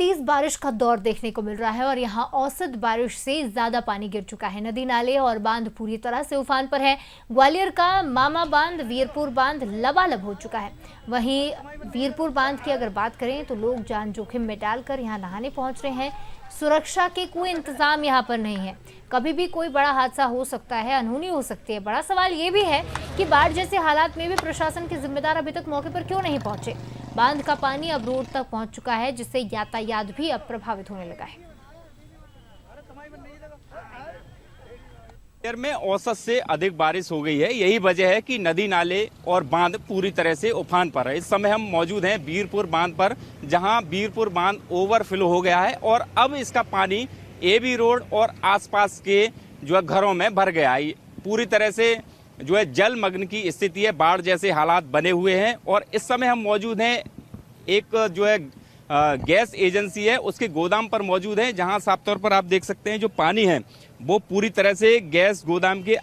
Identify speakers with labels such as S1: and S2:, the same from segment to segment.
S1: तेज बारिश का दौर देखने को मिल रहा है और यहाँ औसत बारिश से ज्यादा पानी गिर चुका है। नदी नाले और बांध पूरी तरह से उफान पर है। ग्वालियर का मामा बांध, वीरपुर बांध लबालब हो चुका है। वहीं वीरपुर बांध की अगर बात करें तो लोग जान जोखिम में डालकर यहाँ नहाने पहुंच रहे हैं। सुरक्षा के कोई इंतजाम यहाँ पर नहीं है। कभी भी कोई बड़ा हादसा हो सकता है, अनहोनी हो सकती है। बड़ा सवाल ये भी है कि बाढ़ जैसे हालात में भी प्रशासन के जिम्मेदार अभी तक मौके पर क्यों नहीं पहुंचे। बांध का पानी अब रोड तक पहुंच चुका है, जिससे यातायात भी अब प्रभावित होने लगा है।
S2: ग्वालियर में औसत से अधिक बारिश हो गई है। यही वजह है कि नदी नाले और बांध पूरी तरह से उफान पर है। इस समय हम मौजूद हैं वीरपुर बांध पर, जहां वीरपुर बांध ओवरफ्लो हो गया है और अब इसका पानी एबी रोड और आसपास के जो है घरों में भर गया है। पूरी तरह से जो है जलमग्न की स्थिति है, बाढ़ जैसे हालात बने हुए हैं। और इस समय हम मौजूद हैं एक जो है गैस एजेंसी है उसके गोदाम पर मौजूद है, जहां साफ तौर पर आप देख सकते हैं जो पानी है वो पूरी तरह से गैस गोदाम के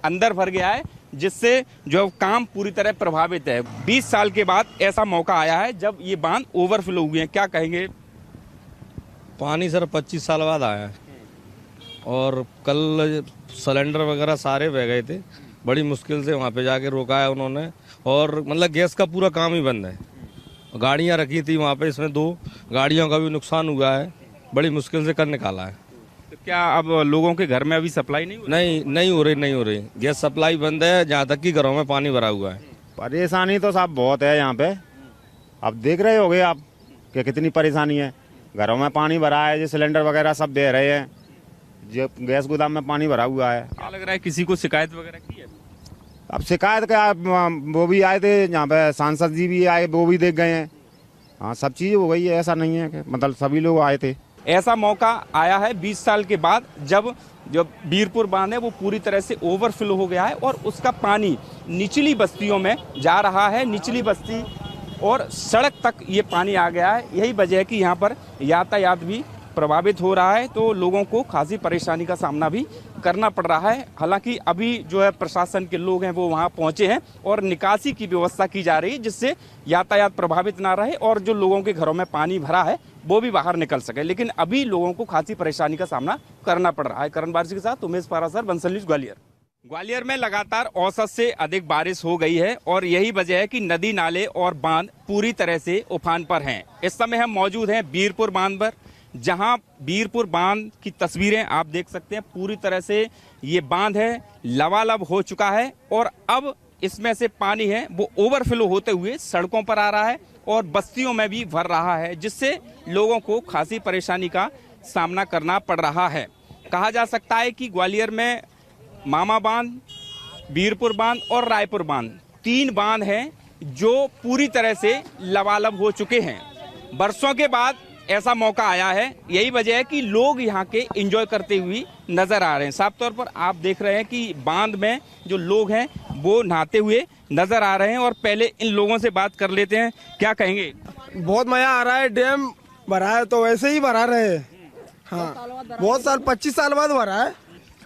S2: अंदर भर गया है, जिससे जो काम पूरी तरह प्रभावित है। 20 साल के बाद ऐसा मौका आया है जब ये बांध ओवरफ्लो हुए हैं। क्या कहेंगे?
S3: पानी सर 25 साल बाद आया है और कल सिलेंडर वगैरह सारे बह गए थे। बड़ी मुश्किल से वहाँ पे जाके रोका है उन्होंने और मतलब गैस का पूरा काम ही बंद है। गाड़ियाँ रखी थी वहाँ पे, इसमें 2 गाड़ियों का भी नुकसान हुआ है। बड़ी मुश्किल से कर निकाला है।
S2: तो क्या अब लोगों के घर में अभी सप्लाई नहीं हो रही?
S3: नहीं हो रही। गैस सप्लाई बंद है, जहाँ तक कि घरों में पानी भरा हुआ है।
S4: परेशानी तो साहब बहुत है यहाँ पे। अब देख रहे होगे आप कि कितनी परेशानी है। घरों में पानी भरा है, जो सिलेंडर वगैरह सब दे रहे हैं, जो गैस गोदाम में पानी भरा हुआ है।
S2: क्या लग रहा है, किसी को शिकायत वगैरह की है?
S4: अब शिकायत का वो भी आए थे यहाँ पे, सांसद जी भी आए, वो भी देख गए हैं। हाँ, सब चीज़ हो गई है। ऐसा नहीं है कि मतलब सभी लोग आए थे।
S2: ऐसा मौका आया है 20 साल के बाद, जब वीरपुर बांध है वो पूरी तरह से ओवरफ्लो हो गया है और उसका पानी निचली बस्तियों में जा रहा है। निचली बस्ती और सड़क तक ये पानी आ गया है। यही वजह है कि यहाँ पर यातायात भी प्रभावित हो रहा है, तो लोगों को खासी परेशानी का सामना भी करना पड़ रहा है। हालांकि अभी जो है प्रशासन के लोग हैं वो वहां पहुंचे हैं और निकासी की व्यवस्था की जा रही है, जिससे यातायात प्रभावित ना रहे और जो लोगों के घरों में पानी भरा है वो भी बाहर निकल सके। लेकिन अभी लोगों को खासी परेशानी का सामना करना पड़ रहा है। करण बारिश के साथ उमेश पारासर, बंसल न्यूज, ग्वालियर। ग्वालियर में लगातार औसत से अधिक बारिश हो गई है और यही वजह है कि नदी नाले और बांध पूरी तरह से उफान पर हैं। इस समय हम मौजूद हैं वीरपुर बांध पर, जहां वीरपुर बांध की तस्वीरें आप देख सकते हैं। पूरी तरह से ये बांध है लबालब हो चुका है और अब इसमें से पानी है वो ओवरफ्लो होते हुए सड़कों पर आ रहा है और बस्तियों में भी भर रहा है, जिससे लोगों को खासी परेशानी का सामना करना पड़ रहा है। कहा जा सकता है कि ग्वालियर में मामा बांध, वीरपुर बांध और रायपुर बांध 3 बांध हैं जो पूरी तरह से लबालब हो चुके हैं। बरसों के बाद ऐसा मौका आया है। यही वजह है कि लोग यहाँ के एंजॉय करते हुए नजर आ रहे हैं। साफ तौर पर आप देख रहे हैं कि बांध में जो लोग हैं वो नहाते हुए नजर आ रहे हैं और पहले इन लोगों से बात कर लेते हैं। क्या कहेंगे?
S5: बहुत मजा आ रहा है। डैम भरा है तो वैसे ही भरा रहे। हाँ, बहुत साल 25 साल बाद भरा है।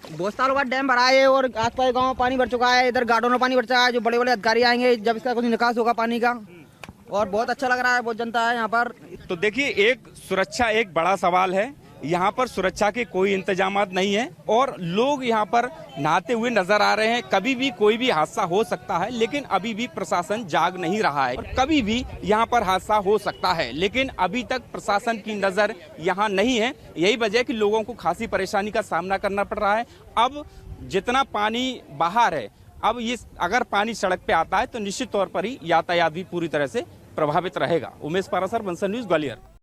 S6: बहुत सालों बाद डैम भरा है और आसपास गाँव में पानी भर चुका है। इधर गार्डों में पानी भर चुका है। जो बड़े बड़े अधिकारी आएंगे जब इसका कुछ निकास होगा पानी का, और बहुत अच्छा लग रहा है। बहुत जनता है यहाँ पर।
S2: तो देखिए, एक सुरक्षा एक बड़ा सवाल है। यहाँ पर सुरक्षा के कोई इंतजामात नहीं है और लोग यहाँ पर नहाते हुए नजर आ रहे हैं। कभी भी कोई भी हादसा हो सकता है, लेकिन अभी भी प्रशासन जाग नहीं रहा है। और कभी भी यहाँ पर हादसा हो सकता है, लेकिन अभी तक प्रशासन की नजर यहाँ नहीं है। यही वजह है कि लोगों को खासी परेशानी का सामना करना पड़ रहा है। अब जितना पानी बाहर है, अब ये अगर पानी सड़क पे आता है तो निश्चित तौर पर ही यातायात भी पूरी तरह से प्रभावित रहेगा। उमेश पारासर, बंसल न्यूज, ग्वालियर।